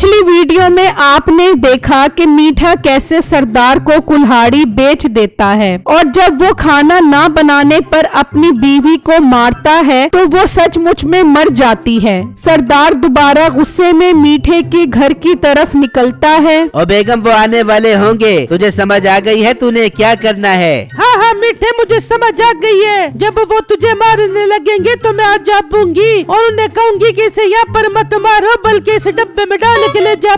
पिछली वीडियो में आपने देखा कि मीठा कैसे सरदार को कुल्हाड़ी बेच देता है और जब वो खाना ना बनाने पर अपनी बीवी को मारता है तो वो सचमुच में मर जाती है। सरदार दोबारा गुस्से में मीठे के घर की तरफ निकलता है। ओ बेगम, वो आने वाले होंगे, तुझे समझ आ गई है तूने क्या करना है? हाँ मीठे, मुझे समझ आ गई है। जब वो तुझे मारने लगेंगे तो मैं आज जाऊंगी और उन्हें कहूंगी कि इसे यहाँ पर मत मारो बल्कि इसे डब्बे में डाल के ले जाओ।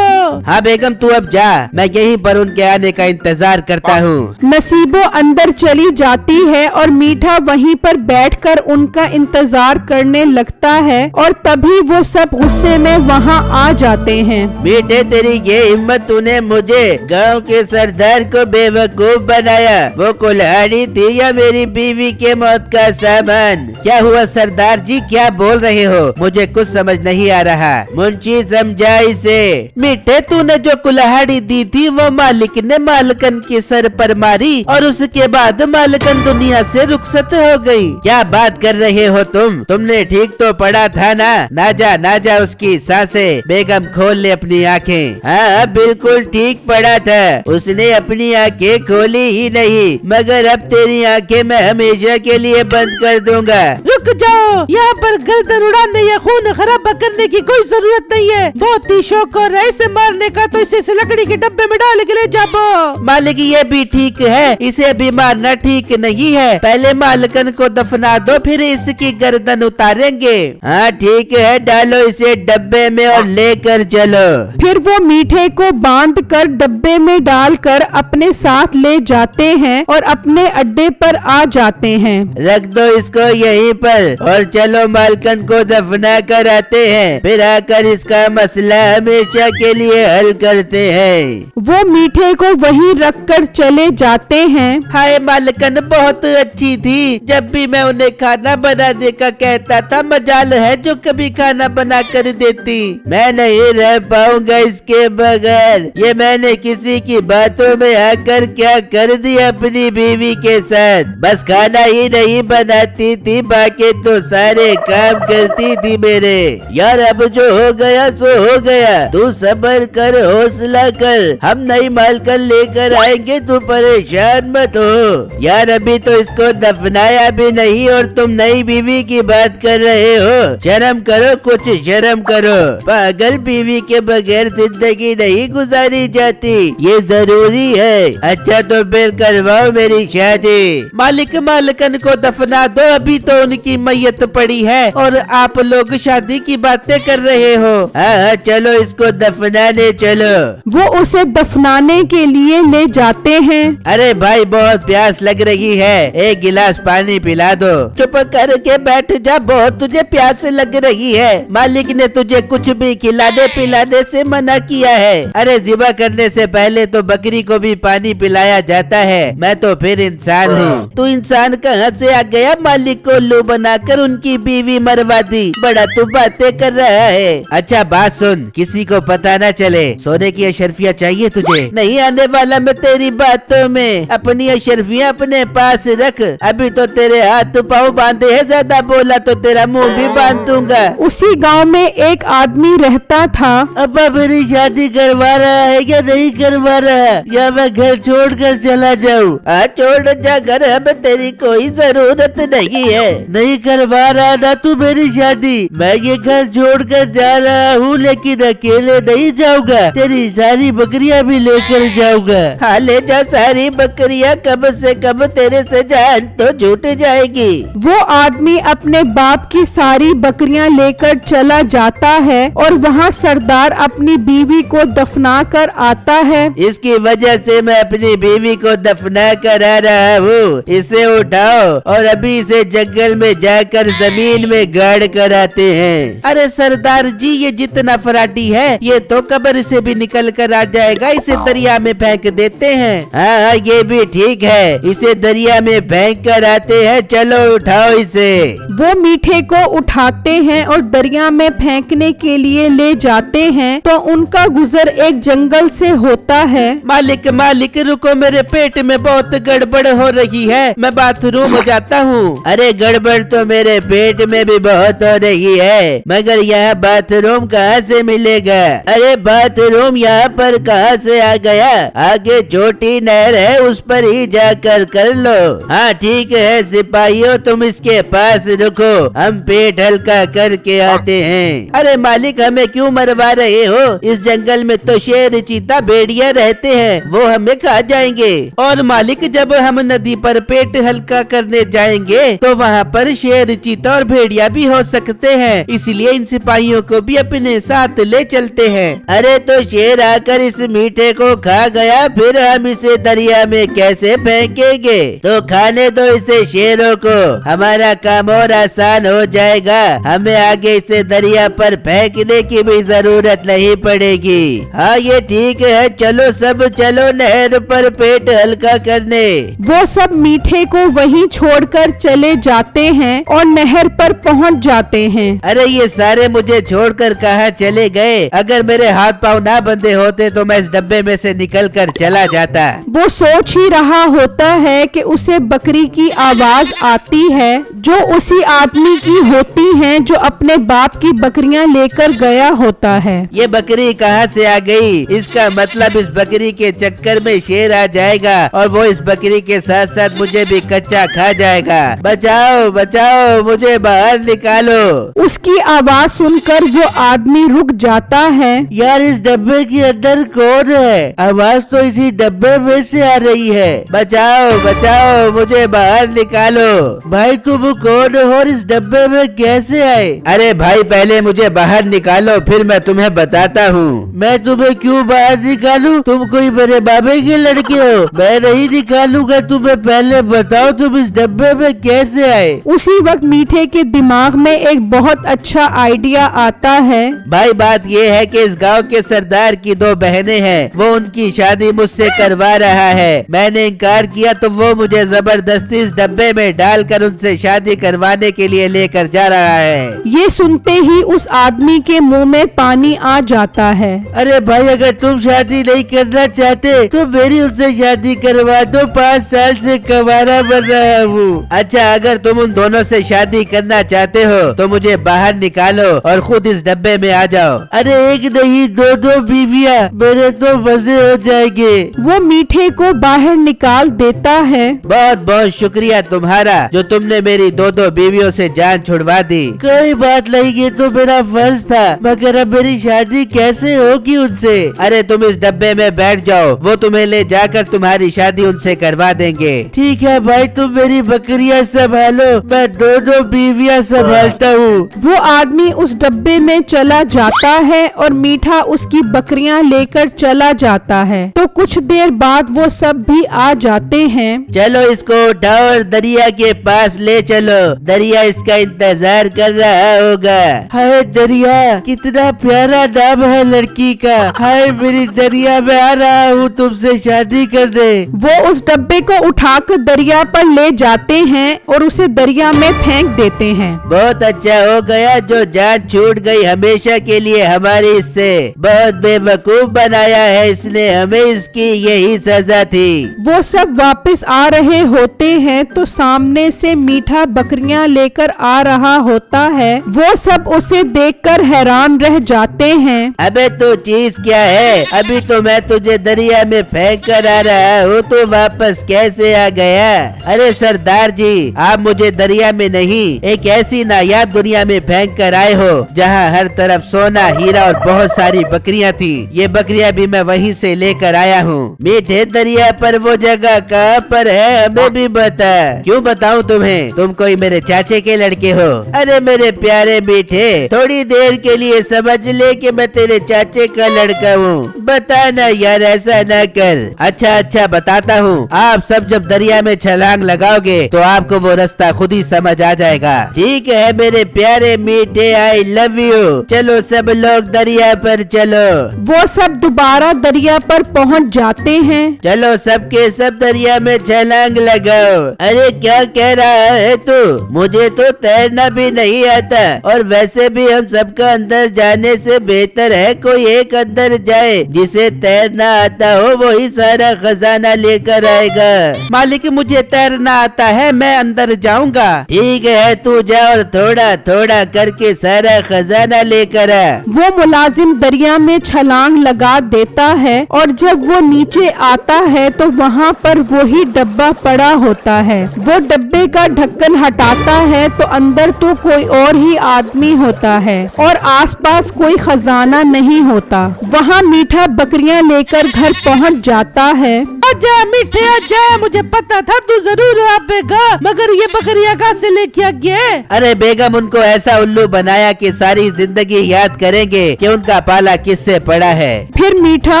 हाँ बेगम, तू अब जा, मैं यहीं पर उनके आने का इंतजार करता हूँ। नसीबो अंदर चली जाती है और मीठा वहीं पर बैठकर उनका इंतजार करने लगता है और तभी वो सब गुस्से में वहाँ आ जाते हैं। बेटे, तेरी ये हिम्मत, तूने मुझे गांव के सरदार को बेवकूफ बनाया। वो कुल्हाड़ी थी या मेरी बीवी के मौत का सामान? क्या हुआ सरदार जी, क्या बोल रहे हो? मुझे कुछ समझ नहीं आ रहा। मुंशी समझा इसे। मीठे, तूने जो कुल्हाड़ी दी थी वो मालिक ने मालकन के सर पर मारी और उसके बाद मालकन दुनिया से रुखसत हो गई। क्या बात कर रहे हो तुमने ठीक तो पढ़ा था ना? ना जा उसकी सांसें। बेगम, खोल ले अपनी आँखें। हाँ, बिल्कुल ठीक पढ़ा था। उसने अपनी आँखें खोली ही नहीं, मगर अब तेरी आँखें मैं हमेशा के लिए बंद कर दूंगा। रुक जाओ, यहाँ पर गर्दन उड़ाने या खून खराबा करने की कोई जरूरत नहीं है। बहुत ही शौक और है इसे मारने का, तो इसे लकड़ी के डब्बे में डाल के ले जाओ। मालिक, ये भी ठीक है, इसे भी मारना ठीक नहीं है। पहले मालकन को दफना दो, फिर इसकी गर्दन उतारेंगे। हाँ ठीक है, डालो इसे डब्बे में और लेकर चलो। फिर वो मीठे को बांध कर डब्बे में डालकर अपने साथ ले जाते हैं और अपने अड्डे पर आ जाते हैं। रख दो इसको यहीं पर और चलो मालकन को दफना कर आते हैं, फिर आकर इसका मसला हमेशा के लिए हल करते हैं। वो मीठे को वहीं रखकर चले जाते हैं। हाय, मालकन बहुत अच्छी थी। जब भी मैं उन्हें खाना बनाने का कहता था, मजाल है जो कभी खाना बना कर देती। मैं नहीं रह पाऊंगा इसके बगैर। ये मैंने किसी की बातों में आकर क्या कर दिया अपनी बीवी के साथ। बस खाना ही नहीं बनाती थी, बाकी तो सारे काम करती थी मेरे। यार, अब जो हो गया सो हो गया। तू सब्र कर, हौसला कर, हम नई मालकन लेकर आएंगे, तू परेशान मत हो। यार, अभी तो इसको दफनाया भी नहीं और तुम नई बीवी की बात कर रहे हो। शर्म करो, कुछ शर्म करो। पागल, बीवी के बगैर जिंदगी नहीं गुजारी जाती, ये जरूरी है। अच्छा तो फिर करवाओ मेरी शादी। मालिक, मालकन को दफना दो, अभी तो उनकी मैयत पड़ी है और आप लोग शादी की बातें कर रहे हो। हाँ, चलो इसको दफनाने चलो। वो उसे दफनाने के लिए ले जाते हैं। अरे भाई, बहुत प्यास लग रही है, एक गिलास पानी पिला दो। चुप करके बैठ जा, बहुत तुझे प्यास लग रही है। मालिक ने तुझे कुछ भी खिलाने पिलाने से मना किया है। अरे ज़िबा करने से पहले तो बकरी को भी पानी पिलाया जाता है। मैं तो फिर इंसान हूँ। तू इंसान कहाँ से आ गया? मालिक को उल्लू बनाकर उनकी बीवी मरवा दी। बड़ा तू बातें कर रहा है। अच्छा बात सुन, किसी को पता न चले। सोने की अशरफियाँ चाहिए तुझे? नहीं आने वाला मैं तेरी बातों में। अपनी अशरफियाँ अपने पास रख। अभी तो तेरे हाथ पाँव बांधे हैं, ज्यादा बोला तो तेरा मुंह भी बांध दूंगा। उसी गांव में एक आदमी रहता था। अब मेरी शादी करवा रहा है या नहीं करवा रहा, या मैं घर छोड़कर चला जाऊँ? छोड़ जा घर, अब तेरी कोई जरूरत नहीं है। नहीं करवा रहा ना तू मेरी शादी। मैं ये घर छोड़कर जा रहा हूँ, लेकिन अकेले नहीं जाऊंगा, तेरी सारी बकरियाँ भी लेकर जाऊंगा। हाँ, ले जा सारी बकरियाँ, कम से कम तेरे से जान तो छूट जाएगी। वो आदमी अपने बाप की सारी बकरियां लेकर चला जाता है और वहाँ सरदार अपनी बीवी को दफना कर आता है। इसकी वजह से मैं अपनी बीवी को दफना कर आ रहा हूँ। इसे उठाओ और अभी इसे जंगल में जाकर जमीन में गाड़ कर आते हैं। अरे सरदार जी, ये जितना फराटी है ये तो कब्र से भी निकल कर आ जाएगा, इसे दरिया में फेंक देते हैं। हाँ, ये भी ठीक है, इसे दरिया में फेंक कर आते हैं। चलो उठाओ इसे। वो मीठे को उठाते हैं और दरिया में फेंकने के लिए ले जाते हैं तो उनका गुजर एक जंगल से होता है। मालिक, मालिक रुको, मेरे पेट में बहुत गड़बड़ गड़बड़ हो रही है, मैं बाथरूम जाता हूँ। अरे गड़बड़ तो मेरे पेट में भी बहुत हो रही है, मगर यहाँ बाथरूम कहाँ से मिलेगा? अरे बाथरूम यहाँ पर कहाँ से आ गया? आगे छोटी नहर है, उस पर ही जाकर कर लो। हाँ ठीक है सिपाहियों, तुम इसके पास रुको, हम पेट हल्का करके आते हैं। अरे मालिक हमें क्यों मरवा रहे हो? इस जंगल में तो शेर, चीता, भेड़िया रहते हैं, वो हमें खा जाएंगे। और मालिक जब हम नदी पर पेट हल्का करने जाएंगे तो वहाँ पर शेर, चीता और भेड़िया भी हो सकते हैं, इसलिए इन सिपाहियों को भी अपने साथ ले चलते हैं। अरे तो शेर आकर इस मीठे को खा गया, फिर हम इसे दरिया में कैसे फेंकेंगे? तो खाने दो इसे शेरों को, हमारा काम और आसान हो जाएगा, हमें आगे इसे दरिया पर फेंकने की भी जरूरत नहीं पड़ेगी। हाँ ये ठीक है, चलो सब चलो नहर पर पेट हल्का करने। वो सब मीठे को वहीं छोड़कर चले जाते हैं और नहर पर पहुंच जाते हैं। अरे ये सारे मुझे छोड़कर कहाँ चले गए? अगर मेरे हाथ पाँव ना बंधे होते तो मैं इस डब्बे में से निकलकर चला जाता। वो सोच ही रहा होता है कि उसे बकरी की आवाज आती है जो उसी आदमी की होती है जो अपने बाप की बकरियां लेकर गया होता है। ये बकरी कहाँ से आ गई? इसका मतलब इस बकरी के चक्कर में शेर आ जाएगा और वो इस बकरी के साथ साथ मुझे भी कच्चा खा जाएगा। बचाओ बचाओ, मुझे बाहर निकालो। उसकी आवाज सुनकर वो आदमी रुक जाता है। यार इस डब्बे के अंदर कौन है? आवाज तो इसी डब्बे में से आ रही है। बचाओ बचाओ, मुझे बाहर निकालो। भाई तुम कौन हो और इस डब्बे में कैसे आए? अरे भाई पहले मुझे बाहर निकालो, फिर मैं तुम्हें बताता हूँ। मैं तुम्हें क्यों बाहर निकालूं? तुम कोई मेरे बाबे के लड़के हो? मैं नहीं निकालूंगा तुम्हें, पहले बताओ तुम इस डब्बे में कैसे आए? उसी वक्त मीठे के दिमाग में एक बहुत अच्छा आइडिया आता है। भाई बात ये है कि इस गांव के सरदार की दो बहनें हैं, वो उनकी शादी मुझसे करवा रहा है। मैंने इनकार किया तो वो मुझे जबरदस्ती इस डब्बे में डालकर उनसे शादी करवाने के लिए लेकर जा रहा है। ये सुनते ही उस आदमी के मुंह में पानी आ जाता है। अरे भाई अगर तुम शादी नहीं करना चाहते तो मेरी उनसे शादी करवा दो, 5 साल से कवारा बन रहा हूँ। अच्छा अगर तुम उन दोनों से शादी करना चाहते हो तो मुझे बाहर निकालो और खुद इस डब्बे में आ जाओ। अरे एक नहीं दो बीवियाँ, मेरे तो मजे हो जाएंगे। वो मीठे को बाहर निकाल देता है। बहुत बहुत शुक्रिया तुम्हारा जो तुमने मेरी दो बीवियों से जान छुड़वा दी। कोई बात नहीं, ये तो मेरा फर्ज था, मगर अब मेरी शादी कैसे होगी उनसे? अरे तुम इस डब्बे में बैठ जाओ, वो तुम्हें ले जाकर तुम्हारी शादी उनसे करवा देंगे। ठीक है भाई, तुम मेरी बकरियां संभालो, मैं दो बीवियां संभालता हूँ। वो आदमी उस डब्बे में चला जाता है और मीठा उसकी बकरियां लेकर चला जाता है। तो कुछ देर बाद वो सब भी आ जाते हैं। चलो इसको उठाओ और दरिया के पास ले चलो, दरिया इसका इंतजार कर रहा होगा। हाय दरिया, कितना प्यारा नाम है लड़की का। हाय मेरी दरिया, मैं आ रहा हूँ तुमसे शादी करने। वो उस डब्बे को उठाकर दरिया पर ले जाते हैं और उसे दरिया में फेंक देते हैं। बहुत अच्छा हो गया जो जान छूट गई हमेशा के लिए हमारी इससे। बहुत बेवकूफ बनाया है इसने हमें, इसकी यही सजा थी। वो सब वापस आ रहे होते हैं तो सामने से मीठा बकरियां लेकर आ रहा होता है। वो सब उसे देखकर हैरान रह जाते हैं। अबे तो चीज क्या है? अभी तो मैं तुझे दरिया में फेंक कर आ रहा हूँ, तो वापस कैसे आ गया? अरे सरदार जी, आप मुझे दरिया में नहीं एक ऐसी नायाब दुनिया में फेंक कर आए हो जहाँ हर तरफ सोना, हीरा और बहुत सारी बकरियाँ थी। ये बकरियाँ भी मैं वहीं से लेकर आया हूँ। मीठे दरिया पर वो जगह कहाँ पर है, हमें भी बता। क्यों बताऊँ तुम्हें? तुम कोई मेरे चाचे के लड़के हो। अरे मेरे प्यारे मीठे, थोड़ी देर के लिए समझ ले कि मैं तेरे चाचे का लड़का हूँ। बता ना यार, ऐसा ना कर। अच्छा बताता हूँ। आप सब जब दरिया में छलांग लगाओगे तो आपको वो रास्ता खुद ही समझ आ जाएगा। ठीक है मेरे प्यारे मीठे, आई लव यू। चलो सब लोग दरिया पर चलो। वो सब दोबारा दरिया पर पहुंच जाते हैं। चलो सबके सब दरिया में छलांग लगाओ। अरे क्या कह रहा है तू? मुझे तो तैरना भी नहीं आता, और वैसे भी हम सबका अंदर जाने से बेहतर है कोई एक अंदर जाए जिसे तैरना आता हो, वही सारा खजाना लेकर आएगा। मालिक मुझे तैरना आता है, मैं अंदर जाऊंगा। ठीक है तू जा और थोड़ा थोड़ा करके सारा खजाना लेकर आ। वो मुलाजिम दरिया में छलांग लगा देता है और जब वो नीचे आता है तो वहाँ पर वही डब्बा पड़ा होता है। वो डब्बे का ढक्कन हटाता है तो अंदर तो कोई और ही आदमी होता है और आसपास कोई खजाना नहीं होता। वहाँ मीठा बकरियाँ लेकर घर पहुँच जाता है। आजा मीठे आजा, मुझे पता था तू जरूर आएगा, मगर ये बकरियां कहाँ से लेके आ गए? अरे बेगम उनको ऐसा उल्लू बनाया कि सारी जिंदगी याद करेंगे कि उनका पाला किससे पड़ा है। फिर मीठा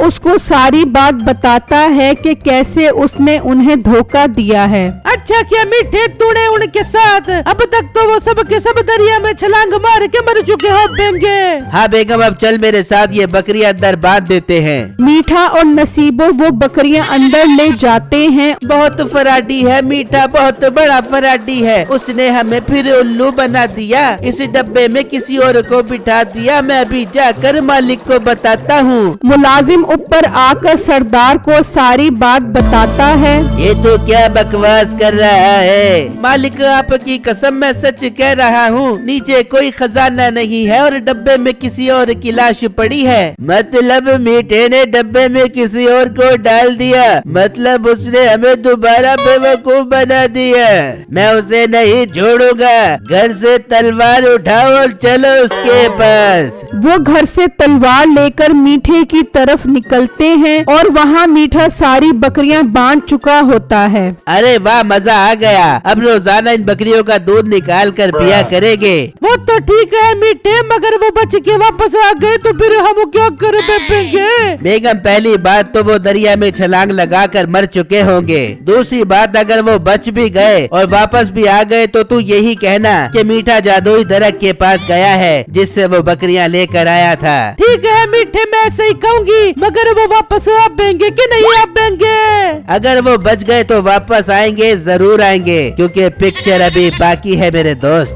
उसको सारी बात बताता है कि कैसे उसने उन्हें धोखा दिया है। अच्छा क्या मीठे, तूने उनके साथ अब तक तो वो सब के सब दरिया में छलांग मार के मर चुके हो बेंगे। हाँ बेगम अब चल मेरे साथ, ये बकरियां अंदर बांध देते हैं। मीठा और नसीबो वो बकरियां अंदर ले जाते हैं। बहुत फराडी है मीठा, बहुत बड़ा फराडी है। उसने हमें फिर उल्लू बना दिया, इस डब्बे में किसी और को बिठा दिया। मैं अभी जाकर मालिक को बताता हूँ। मुलाजिम ऊपर आकर सरदार को सारी बात बताता है। ये तो क्या बकवास कर रहा है। मालिक आपकी कसम मैं सच कह रहा हूँ, नीचे कोई खजाना नहीं है और डब्बे में किसी और की लाश पड़ी है। मतलब मीठे ने डब्बे में किसी और को डाल दिया, मतलब उसने हमें दोबारा बेवकूफ बना दिया। मैं उसे नहीं छोड़ूंगा। घर से तलवार उठाओ और चलो उसके पास। वो घर से तलवार लेकर मीठे की तरफ निकलते हैं और वहाँ मीठा सारी बकरियां बांध चुका होता है। अरे वाह मजा आ गया, अब रोजाना इन बकरियों का दूध निकाल कर पिया करेंगे। वो तो ठीक है मीठे, मगर वो बच के वापस आ गए तो फिर हम क्या कर बेबेंगे? बेगम पहली बात तो वो दरिया में छलांग लगाकर मर चुके होंगे। दूसरी बात अगर वो बच भी गए और वापस भी आ गए तो तू यही कहना कि मीठा जादुई दरख्त के पास गया है जिससे वो बकरियां लेकर आया था। ठीक है मीठे, मैं सही कहूँगी, मगर वो वापस आ पाएंगे कि नहीं आ पाएंगे? अगर वो बच गए तो वापस आएंगे, जरूर आएंगे, क्योंकि पिक्चर अभी बाकी है मेरे दोस्त।